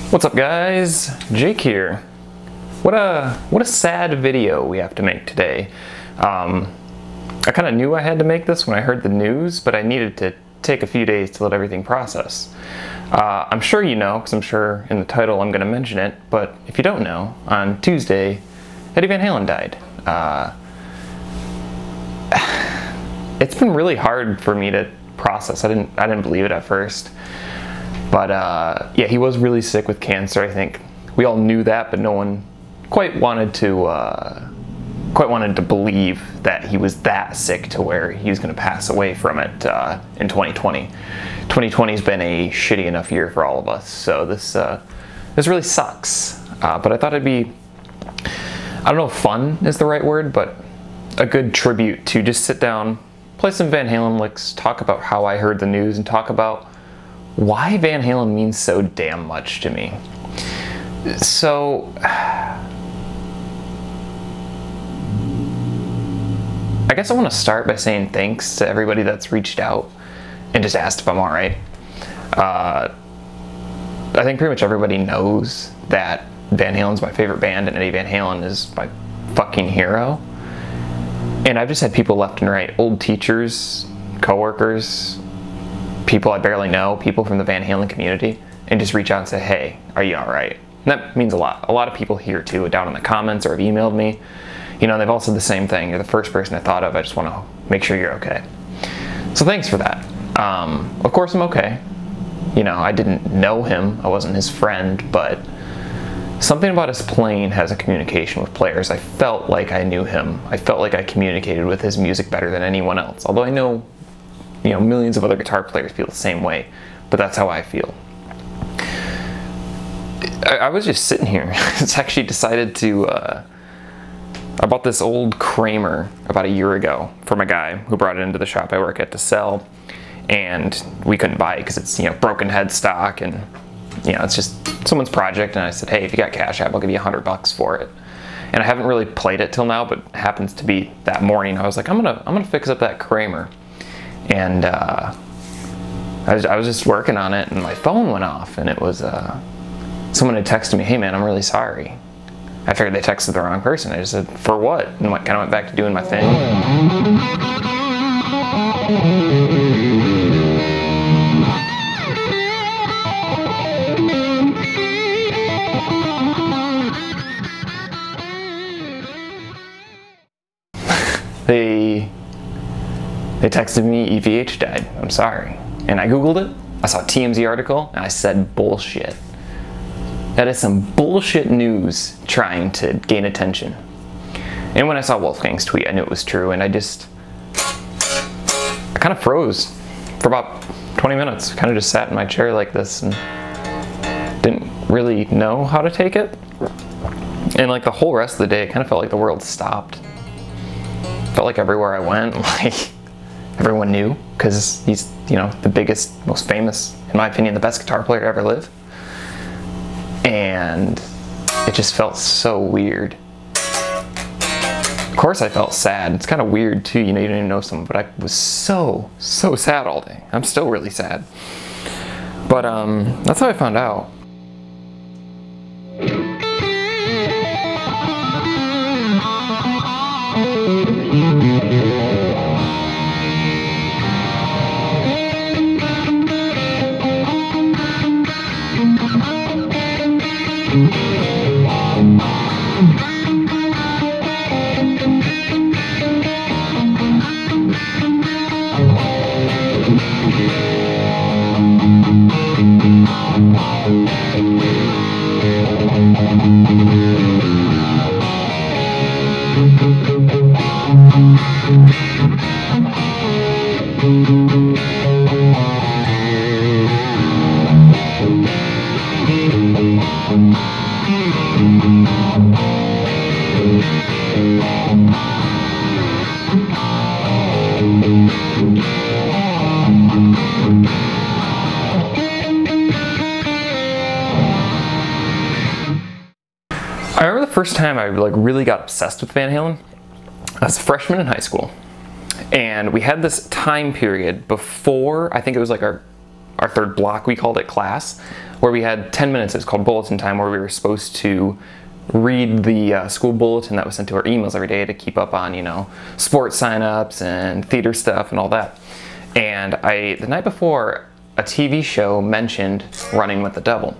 What's up, guys? Jake here. What a sad video we have to make today. I kind of knew I had to make this when I heard the news, but I needed to take a few days to let everything process. I'm sure you know, because I'm sure in the title I'm going to mention it, but if you don't know, on Tuesday, Eddie Van Halen died. It's been really hard for me to process. I didn't believe it at first. But yeah, he was really sick with cancer. I think we all knew that, but no one quite wanted to believe that he was that sick to where he was going to pass away from it in 2020. 2020's been a shitty enough year for all of us, so this really sucks. But I thought it'd be, I don't know if fun is the right word, but a good tribute to just sit down, play some Van Halen licks, talk about how I heard the news, and talk about why Van Halen means so damn much to me. So, I guess I want to start by saying thanks to everybody that's reached out and just asked if I'm alright. I think pretty much everybody knows that Van Halen's my favorite band and Eddie Van Halen is my fucking hero. And I've just had people left and right, old teachers, coworkers, people I barely know, people from the Van Halen community, and just reach out and say, hey, are you alright? And that means a lot. A lot of people here too, down in the comments or have emailed me. You know, they've all said the same thing. You're the first person I thought of. I just want to make sure you're okay. So thanks for that. Of course I'm okay. You know, I didn't know him. I wasn't his friend, but something about his playing has a communication with players. I felt like I knew him. I felt like I communicated with his music better than anyone else. Although I know, you know, millions of other guitar players feel the same way, but that's how I feel. I was just sitting here. It's actually decided to, I bought this old Kramer about a year ago from a guy who brought it into the shop I work at to sell, and we couldn't buy it because it's, you know, broken headstock and, you know, it's just someone's project, and I said, hey, if you got Cash App, I'll give you $100 for it. And I haven't really played it till now, but it happens to be that morning. I was like, I'm gonna fix up that Kramer. And I was just working on it, and my phone went off, and it was someone had texted me, hey man, I'm really sorry. I figured they texted the wrong person. I just said, for what? And kind of went back to doing my thing. They texted me, EVH died, I'm sorry. And I Googled it, I saw a TMZ article, and I said, bullshit. That is some bullshit news trying to gain attention. And when I saw Wolfgang's tweet, I knew it was true, and I kind of froze for about 20 minutes. Kind of just sat in my chair like this and didn't really know how to take it. And like the whole rest of the day, it kind of felt like the world stopped. Felt like everywhere I went, like everyone knew, because he's, you know, the biggest, most famous, in my opinion, the best guitar player to ever live. And it just felt so weird. Of course I felt sad. It's kind of weird too, you know, you don't even know someone, but I was so sad all day. I'm still really sad. But that's how I found out. I remember the first time I really got obsessed with Van Halen. I was a freshman in high school, and we had this time period before, I think it was like our our third block, we called it class, where we had 10 minutes. It was called bulletin time, where we were supposed to read the school bulletin that was sent to our emails every day to keep up on, you know, sports signups and theater stuff and all that. And the night before, a TV show mentioned Running with the Devil.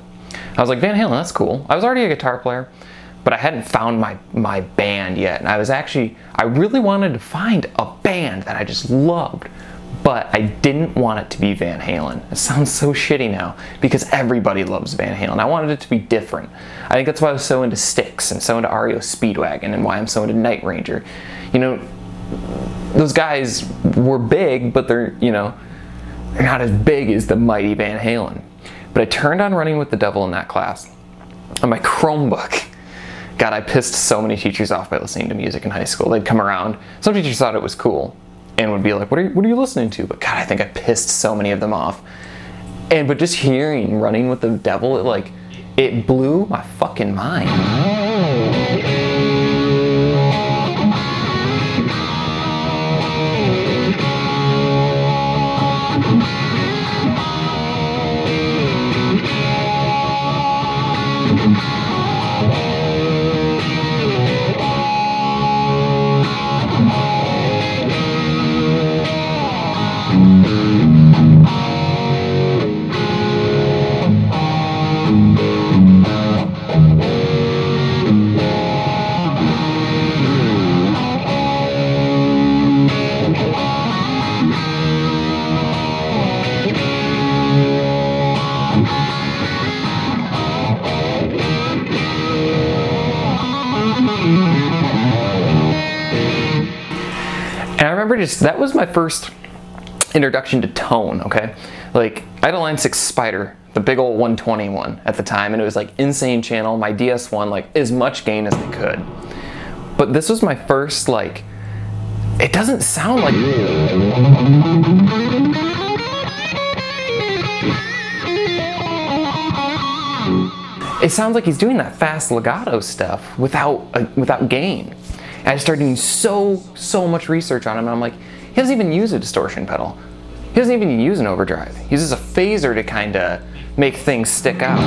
I was like, Van Halen, that's cool. I was already a guitar player, but I hadn't found my band yet. And I really wanted to find a band that I just loved, but I didn't want it to be Van Halen. It sounds so shitty now, because everybody loves Van Halen. I wanted it to be different. I think that's why I was so into Styx and so into REO Speedwagon, and why I'm so into Night Ranger. You know, those guys were big, but they're not as big as the mighty Van Halen. But I turned on Running with the Devil in that class on my Chromebook. God, I pissed so many teachers off by listening to music in high school. They'd come around. Some teachers thought it was cool and would be like, what are you listening to? But God, I think I pissed so many of them off. But just hearing Running with the Devil, it blew my fucking mind. And I remember that was my first introduction to tone, okay? Like, I had a Line 6 Spider, the big old 121 at the time, and it was like insane channel. My DS1, like, as much gain as I could. But this was my first, like, it doesn't sound like... It sounds like he's doing that fast legato stuff without gain. And I started doing so much research on him, and I'm like, he doesn't even use a distortion pedal. He doesn't even use an overdrive. He uses a phaser to kind of make things stick out.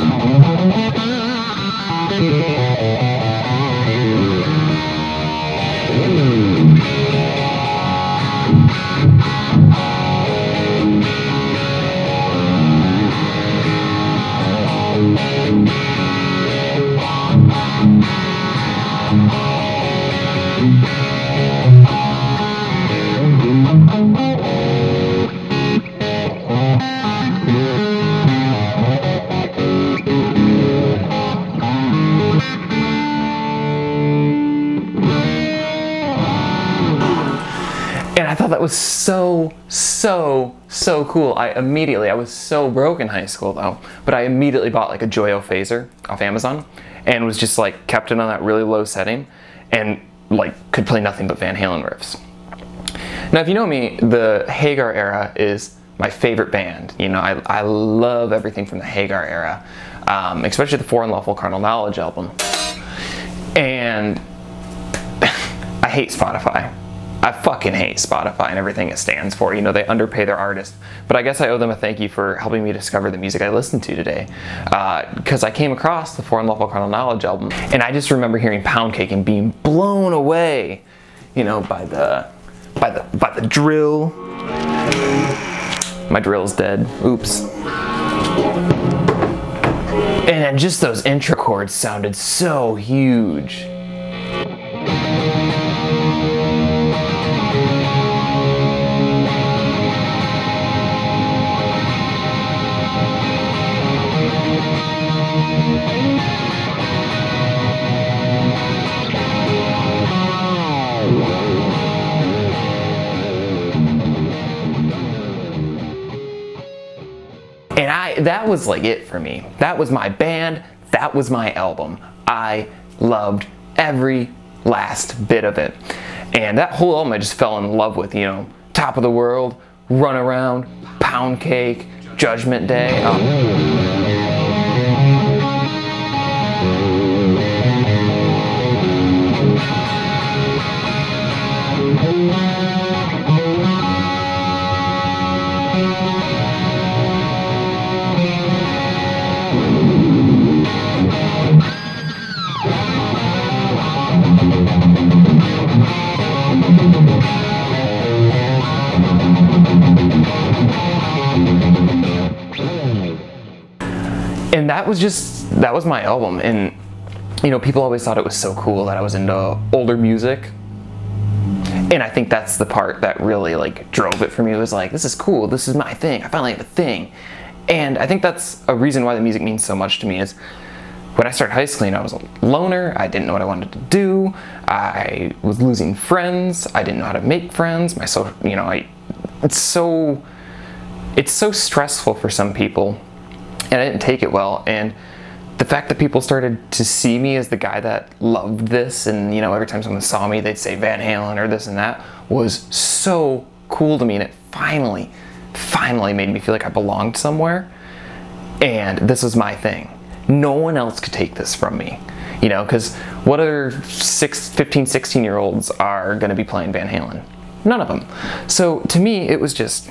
And I thought that was so cool. I was so broke in high school though, but I immediately bought like a Joyo phaser off Amazon and was just like kept it on that really low setting and like could play nothing but Van Halen riffs. Now if you know me, the Hagar era is my favorite band. You know, I love everything from the Hagar era, especially the For Unlawful Carnal Knowledge album. And I hate Spotify. I fucking hate Spotify and everything it stands for. You know, they underpay their artists. But I guess I owe them a thank you for helping me discover the music I listened to today. Because I came across the For Unlawful Carnal Knowledge album, and I just remember hearing Pound Cake and being blown away, you know, by the drill. My drill's dead. Oops. And then just those intro chords sounded so huge. And that was like it for me. That was my band, that was my album. I loved every last bit of it. And that whole album I just fell in love with, you know, Top of the World, Run Around, Pound Cake, Judgment Day. And that was my album. And you know, people always thought it was so cool that I was into older music. And I think that's the part that really like drove it for me. It was like, this is cool, this is my thing, I finally have a thing. And I think that's a reason why the music means so much to me is when I started high school, you know, I was a loner, I didn't know what I wanted to do, I was losing friends, I didn't know how to make friends, you know, it's so stressful for some people, and I didn't take it well. And the fact that people started to see me as the guy that loved this, and you know, every time someone saw me they'd say Van Halen or this and that, was so cool to me. And it finally made me feel like I belonged somewhere, and this was my thing. No one else could take this from me, you know, because what other 15, 16-year-olds are going to be playing Van Halen? None of them. So to me, it was just,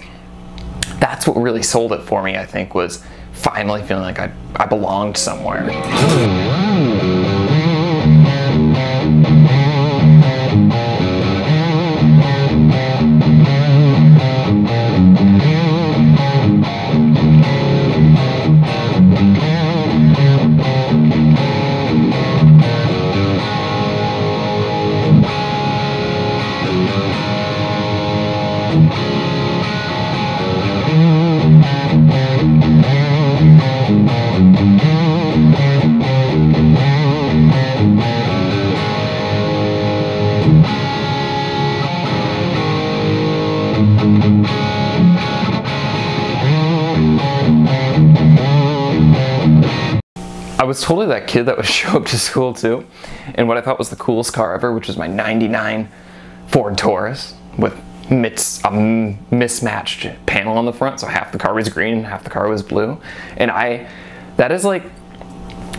that's what really sold it for me, I think, was finally feeling like I belonged somewhere. I was totally that kid that would show up to school too, and what I thought was the coolest car ever, which was my '99 Ford Taurus with a mismatched panel on the front, so half the car was green and half the car was blue. And that is like,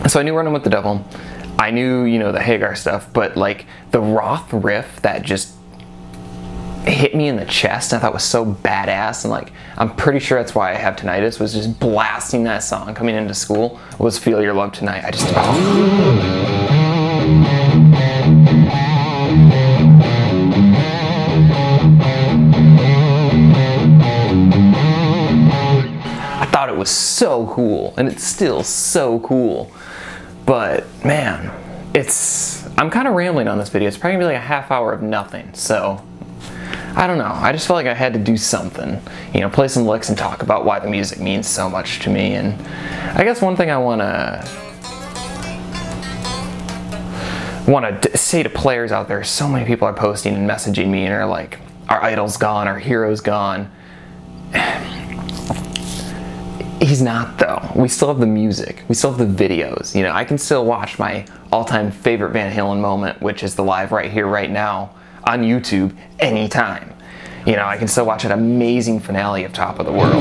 so I knew Running with the Devil, I knew, you know, the Hagar stuff, but like the Roth riff that just hit me in the chest, and I thought was so badass. And like, I'm pretty sure that's why I have tinnitus, was just blasting that song coming into school, was Feel Your Love Tonight. I just, I thought it was so cool, and it's still so cool. But man, I'm kind of rambling on this video. It's probably gonna be like a half hour of nothing, so I don't know. I just felt like I had to do something, you know, play some licks and talk about why the music means so much to me. And I guess one thing I want to say to players out there, so many people are posting and messaging me and are like, our idol's gone, our hero's gone. He's not, though. We still have the music. We still have the videos. You know, I can still watch my all-time favorite Van Halen moment, which is the Live Right Here, Right Now, on YouTube anytime. You know, I can still watch an amazing finale of Top of the World.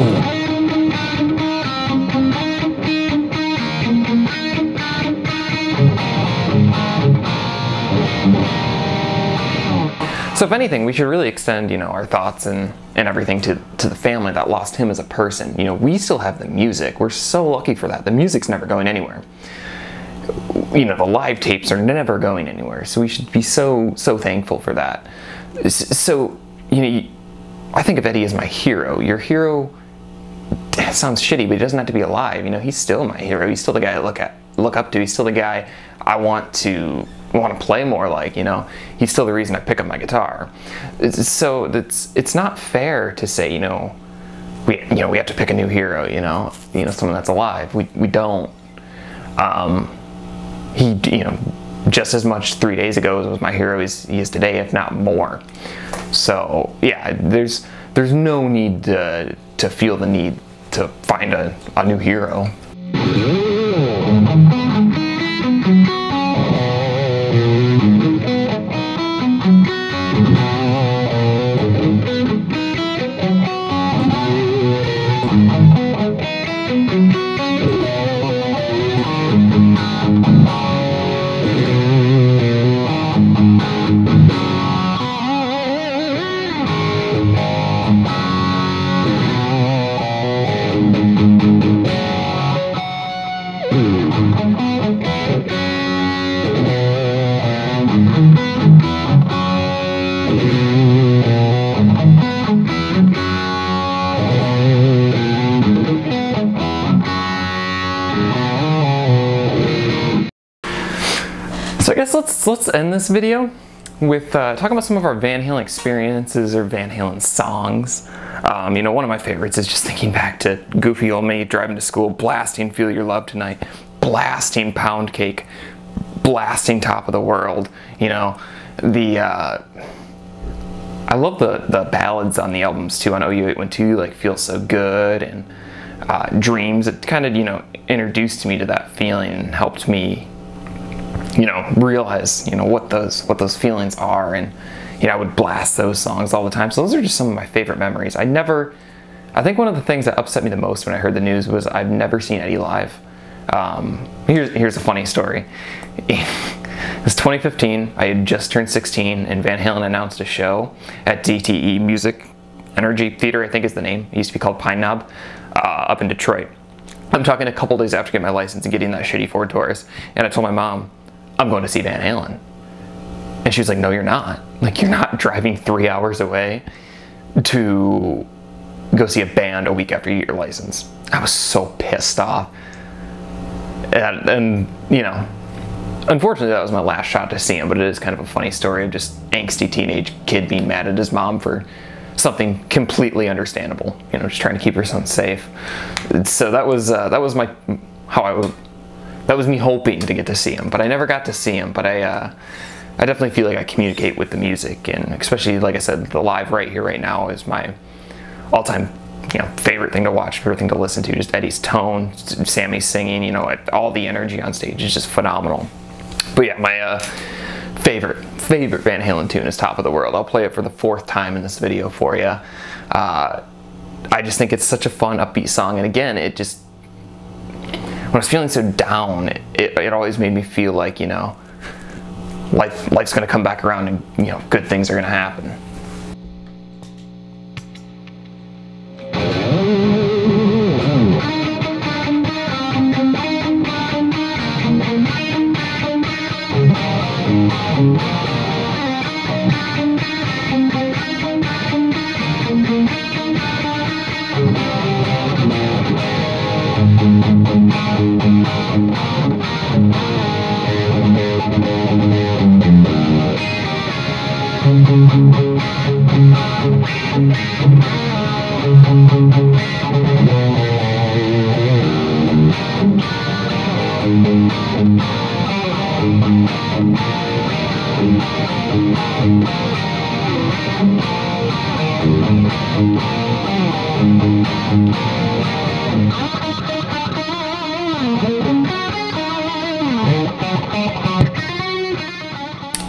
So if anything, we should really extend, you know, our thoughts and everything to the family that lost him as a person. You know, we still have the music. We're so lucky for that. The music's never going anywhere. You know, the live tapes are never going anywhere. So we should be so thankful for that. So, you know, I think of Eddie as my hero. Your hero sounds shitty, but he doesn't have to be alive. You know, he's still my hero. He's still the guy I look up to. He's still the guy I want to play more like, you know. He's still the reason I pick up my guitar. So it's not fair to say, you know, we have to pick a new hero, you know, someone that's alive. We don't. He, you know, just as much 3 days ago was my hero as he is today, if not more. So yeah, there's no need to feel the need to find a new hero. guess let's end this video with talking about some of our Van Halen experiences or Van Halen songs. You know, one of my favorites is just thinking back to goofy old me driving to school, blasting Feel Your Love Tonight, blasting Pound Cake, blasting Top of the World. You know, I love the ballads on the albums too. On OU812, like Feel So Good and Dreams. It kind of, you know, introduced me to that feeling and helped me, you know, realize, you know, what those feelings are. And you know, I would blast those songs all the time. So those are just some of my favorite memories. I think one of the things that upset me the most when I heard the news was I've never seen Eddie live. Here's a funny story. It was 2015. I had just turned 16, and Van Halen announced a show at DTE Music Energy Theater, I think is the name. It used to be called Pine Knob, up in Detroit. I'm talking a couple days after getting my license and getting that shitty Ford Taurus, and I told my mom, I'm going to see Van Halen. And she was like, no, you're not. Like, you're not driving 3 hours away to go see a band a week after you get your license. I was so pissed off. And you know, unfortunately that was my last shot to see him, but it is kind of a funny story of just angsty teenage kid being mad at his mom for something completely understandable, you know, just trying to keep her son safe. So that was me hoping to get to see him, but I never got to see him. But I definitely feel like I communicate with the music, and especially, like I said, the live right here, right now is my all-time, you know, favorite thing to watch, favorite thing to listen to. Just Eddie's tone, Sammy's singing, you know, all the energy on stage is just phenomenal. But yeah, my favorite Van Halen tune is Top of the World. I'll play it for the 4th time in this video for you. I just think it's such a fun, upbeat song, and again, it just, when I was feeling so down, it always made me feel like, you know, life's gonna come back around, and you know, good things are gonna happen.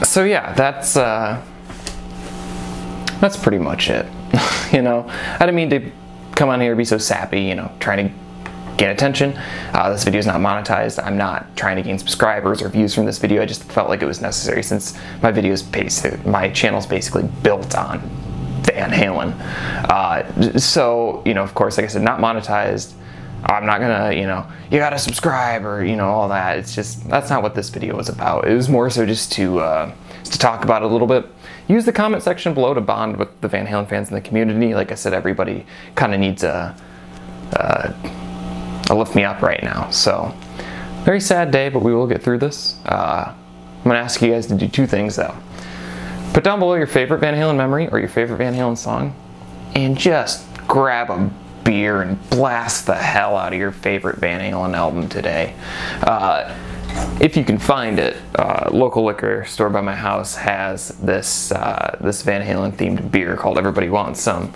So yeah, that's pretty much it. You know, I didn't mean to come on here and be so sappy, you know, trying to gain attention. This video is not monetized. I'm not trying to gain subscribers or views from this video. I just felt like it was necessary since my channel's basically built on Van Halen. So, you know, of course, like I said, not monetized. I'm not gonna, you know, you gotta subscribe or, you know, all that. It's just, that's not what this video was about. It was more so just to talk about it a little bit. Use the comment section below to bond with the Van Halen fans in the community. Like I said, everybody kind of needs a lift me up right now. So, very sad day, but we will get through this. I'm gonna ask you guys to do 2 things though. Put down below your favorite Van Halen memory or your favorite Van Halen song, and just grab a beer and blast the hell out of your favorite Van Halen album today. If you can find it, local liquor store by my house has this Van Halen themed beer called Everybody Wants Some.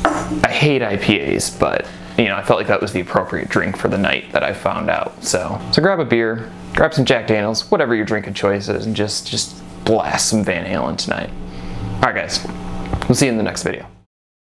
I hate IPAs, but you know, I felt like that was the appropriate drink for the night that I found out. So grab a beer, grab some Jack Daniels, whatever your drink of choice is, and just blast some Van Halen tonight. Alright guys, we'll see you in the next video.